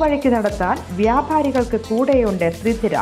വഴിക്ക് നടത്താൻ വ്യാപാരികൾക്ക് കൂടെയുണ്ട് ത്രിധിര.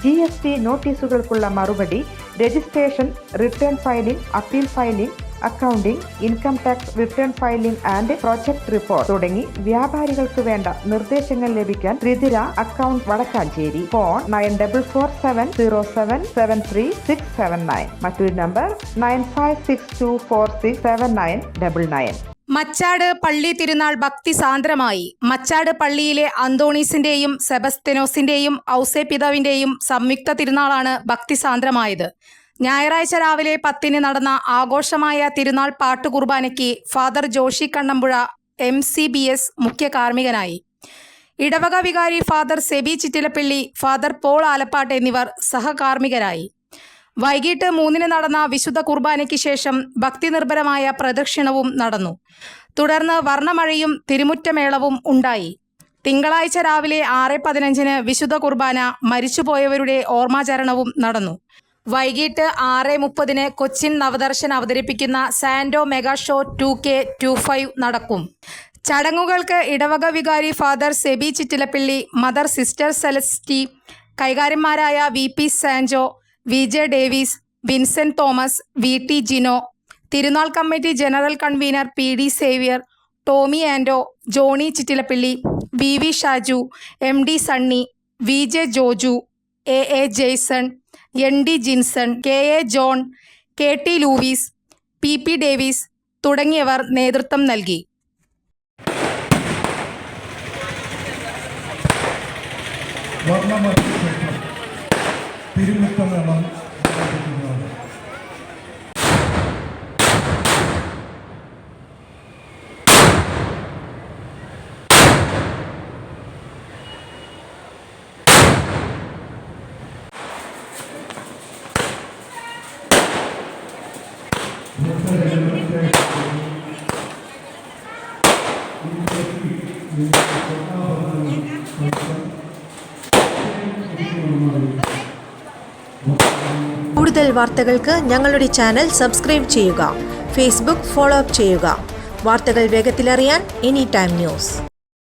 GST നോട്ടീസുകൾക്കുള്ള മറുപടി, registration, return filing, appeal filing, accounting, income tax return filing and project report തുടങ്ങി വ്യാപാരികൾക്ക് വേണ്ട നിർദ്ദേശങ്ങൾ ലഭിക്കാൻ ത്രിധിര അക്കൗണ്ട് വടക്കാഞ്ചേരി. ഫോൺ 9447077369. മറ്റൊരു നമ്പർ 9562467999. മച്ചാട് പള്ളി തിരുനാൾ ഭക്തി സാന്ദ്രമായി. മച്ചാട് പള്ളിയിലെ അന്തോണീസിന്റെയും സെബസ്ത്യനോസിന്റെയും ഔസേപിതാവിന്റെയും സംയുക്ത തിരുനാളാണ് ഭക്തി സാന്ദ്രമായത്. ഞായറാഴ്ച രാവിലെ 10 നടന്ന ആഘോഷമായ തിരുനാൾ പാട്ടുകുർബാനയ്ക്ക് ഫാദർ ജോഷി കണ്ണമ്പുഴ MCBS മുഖ്യ കാർമ്മികനായി. ഇടവക വികാരി father SEBI Chittilappally, father Paul Alappat എന്നിവർ സഹകാർമ്മികരായി. വൈകിട്ട് 3 നടന്ന വിശുദ്ധ കുർബാനയ്ക്ക് ശേഷം ഭക്തി നിർഭരമായ പ്രദക്ഷിണവും നടന്നു. തുടർന്ന് വർണ്ണമഴയും തിരുമുറ്റമേളവും ഉണ്ടായി. തിങ്കളാഴ്ച രാവിലെ 6:15 വിശുദ്ധ കുർബാന, മരിച്ചുപോയവരുടെ ഓർമ്മാചരണവും നടന്നു. വൈകിട്ട് 6:30 കൊച്ചിൻ നവദർശൻ അവതരിപ്പിക്കുന്ന സാൻഡോ മെഗാ ഷോ 2K25 നടക്കും. ചടങ്ങുകൾക്ക് ഇടവക വികാരി father SEBI Chittilappally, mother sister Celesty, കൈകാര്യന്മാരായ VP Sanjo, VJ Davis, Vincent Thomas, VT Jino, തിരുനാൾ committee general convener PD Xavier, Tomy Ando, Johny Chittilappally, VV Shaju, MD Sunny, VJ Joju, AA Jaison, ND Jinson, KA John, KT Louis, PP Davis തുടങ്ങിയവർ നേതൃത്വം നൽകി. കൂടുതൽ വാർത്തകൾക്ക് ഞങ്ങളുടെ ചാനൽ സബ്സ്ക്രൈബ് ചെയ്യുക. ഫേസ്ബുക്ക് ഫോളോ അപ്പ് ചെയ്യുക. വാർത്തകൾ വേഗത്തിലറിയാൻ Anytime News.